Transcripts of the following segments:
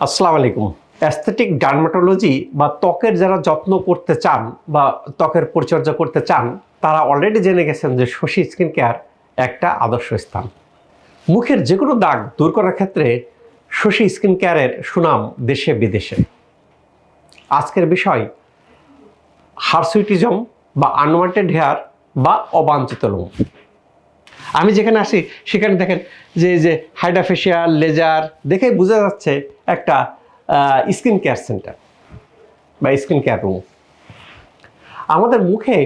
আসসালামু আলাইকুম। Aesthetic dermatology বা ত্বকের যারা যত্ন করতে চান বা ত্বকের পরিচর্যা করতে চান তারা অলরেডি জেনে গেছেন যে শশী স্কিন কেয়ার একটা আদর্শ স্থান। মুখের যে কোনো দাগ দূর করার ক্ষেত্রে শশী স্কিন কেয়ারের সুনাম দেশে বিদেশে। আজকের বিষয় হার্সুইটিজম বা আনওয়ান্টেড হেয়ার বা অবাঞ্ছিত লোম। আমি যেখানে আসি সেখানে দেখেন যে হাইড্রাফেশিয়াল লেজার দেখেই বোঝা যাচ্ছে একটা স্কিন কেয়ার সেন্টার বা স্কিন কেয়ার রুম। আমাদের মুখে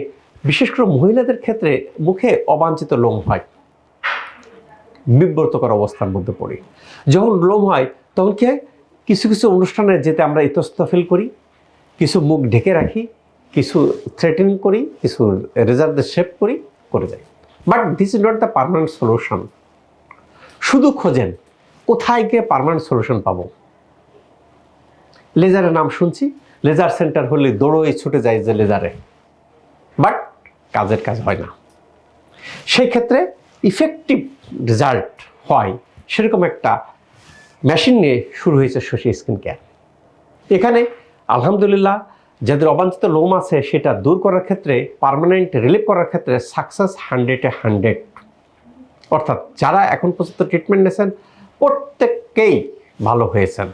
বিশেষ করে মহিলাদের ক্ষেত্রে মুখে অবাঞ্ছিত লোম হয়, বিব্রতকর অবস্থার মধ্যে পড়ি। যখন লোম হয় তখন কি হয়, কিছু কিছু অনুষ্ঠানে যেতে আমরা ইতস্তত ফিল করি, কিছু মুখ ঢেকে রাখি, কিছু থ্রেটেনিং করি, কিছু রেজারদের শেপ করি, করে যাই। But this is not the permanent solution. শুধু খোঁজেন কোথায় গিয়ে পার্মানেন্ট সলিউশন পাবো। লেজারের নাম শুনছি, লেজার সেন্টার হলে দৌড়ই ছুটে যায় যে লেজারে, বাট কাজের কাজ হয় না। সেই ক্ষেত্রে ইফেক্টিভ রেজাল্ট হয় সেরকম একটা মেশিন নিয়ে শুরু হয়েছে শশী স্কিন কেয়ার। এখানে আলহামদুলিল্লাহ যাদের অবাঞ্ছিত লোম আছে সেটা দূর করার ক্ষেত্রে, পার্মানেন্ট রিলিফ করার ক্ষেত্রে সাকসেস 100-এ 100। অর্থাৎ যারা এখন পর্যন্ত ট্রিটমেন্ট নিয়েছেন প্রত্যেককেই ভালো হয়েছেন,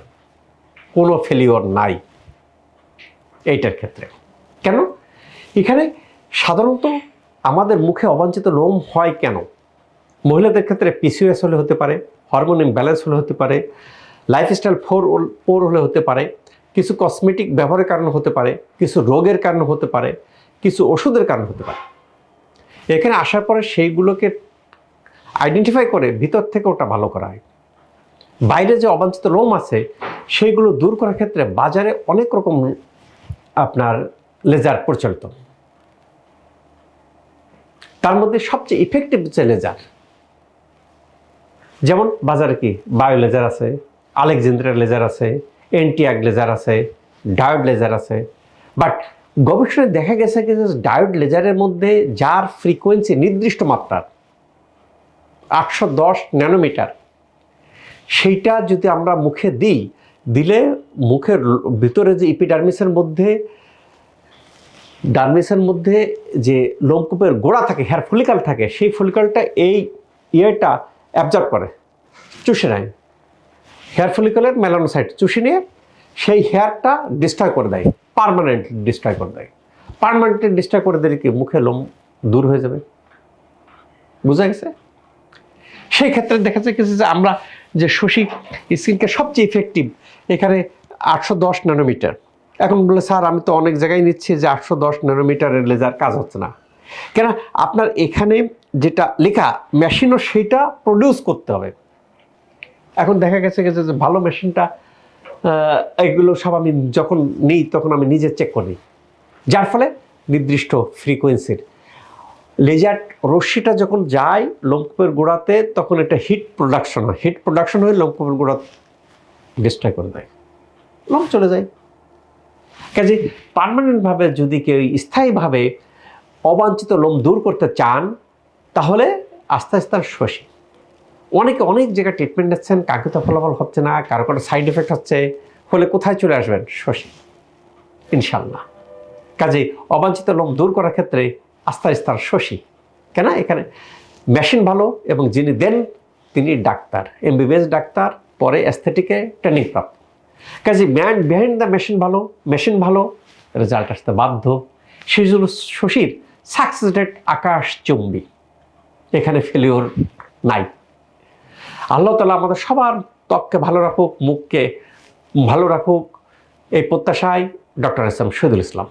কোনো ফেলিওর নাই এইটার ক্ষেত্রে। কেন? এখানে সাধারণত আমাদের মুখে অবাঞ্ছিত লোম হয় কেন? মহিলাদের ক্ষেত্রে পিসিওএস হলে হতে পারে, হরমোন ইমব্যালেন্স হলে হতে পারে, লাইফস্টাইল পোর হলে হতে পারে, কিছু কসমেটিক ব্যবহারের কারণে হতে পারে, কিছু রোগের কারণে হতে পারে, কিছু ওষুধের কারণে হতে পারে। এখানে আসার পরে সেইগুলোকে আইডেন্টিফাই করে ভিতর থেকে ওটা ভালো করা হয়। বাইরে যে অবাঞ্ছিত লোম আছে সেইগুলো দূর করার ক্ষেত্রে বাজারে অনেক রকম আপনার লেজার প্রচলিত। তার মধ্যে সবচেয়ে ইফেক্টিভ যে লেজার, যেমন বাজারে কি বায়ো লেজার আছে, আলেকজান্দ্রিয়া লেজার আছে, এন্টিয়াগ লেজার আছে, ডায়োড লেজার আছে। বাট গবেষণায় দেখা গেছে যে ডায়োড লেজারের মধ্যে যার ফ্রিকোয়েন্সি নির্দিষ্ট মাত্রার 810 ন্যানোমিটার, সেইটা যদি আমরা মুখে দিলে মুখের ভিতরে যে ইপিডার্মিসের মধ্যে যে লোমকূপের গোড়া থাকে, হেয়ার ফলিকাল থাকে, সেই ফলিকালটা এই ইয়েটা অ্যাবজর্ব করে, চুষে নেয়। হেয়ার ফলিকলের মেলানোসাইট চুষে নিয়ে সেই হেয়ারটা ডিস্ট্রয় করে দেয়, পার্মানেন্টলি ডিস্ট্রয় করে দেয়। পার্মানেন্টলি ডিস্ট্রয় করে দিলে কি মুখে লোম দূর হয়ে যাবে। বুঝা গেছে? সেই ক্ষেত্রে দেখা যায় যে আমরা যে শশী স্কিনকে সবচেয়ে ইফেক্টিভ এখানে 810 ন্যানোমিটার। এখন বলে স্যার আমি তো অনেক জায়গায় নিচ্ছি যে 810 ন্যানোমিটারের লেজার কাজ হচ্ছে না। কেন? আপনার এখানে যেটা লেখা মেশিনও সেইটা প্রডিউস করতে হবে। এখন দেখা গেছে যে ভালো মেশিনটা এগুলো সব আমি যখন নিই তখন আমি নিজে চেক করি, যার ফলে নির্দিষ্ট ফ্রিকোয়েন্সির লেজার রশ্মিটা যখন যায় লোমকূপের গোড়াতে তখন এটা হিট প্রোডাকশন হয়, হিট প্রোডাকশন হয়ে লোমকূপের গোড়া ডিস্ট্রয় করে দেয়, লোম চলে যায়। কাজে পার্মানেন্টভাবে যদি কেউ স্থায়ীভাবে অবাঞ্ছিত লোম দূর করতে চান তাহলে আস্তে আস্তে শশী। অনেকে অনেক জায়গায় ট্রিটমেন্ট নিচ্ছেন, কাঙ্ক্ষিত ফলাফল হচ্ছে না, কারো কোনো সাইড এফেক্ট হচ্ছে, ফলে কোথায় চলে আসবেন? শশী, ইনশাল্লাহ। কাজে অবাঞ্ছিত লোম দূর করার ক্ষেত্রে আস্তে আস্তে শশী। কেন? এখানে মেশিন ভালো এবং যিনি দেন তিনি ডাক্তার, এমবিবিএস ডাক্তার, পরে অ্যাস্থেটিকে ট্রেনিং প্রাপ্ত। কাজে ম্যান বিহাইন্ড দ্য মেশিন ভালো, রেজাল্ট আসতে বাধ্য। সেই জন্য শশীর সাকসেস রেট আকাশচুম্বী, এখানে ফেলিওর নাই। আল্লাহ তাআলা আমাদের সবার ত্বককে ভালো রাখুক, মুখকে ভালো রাখুক, এই প্রত্যাশায় doctor S M Shahidul Islam.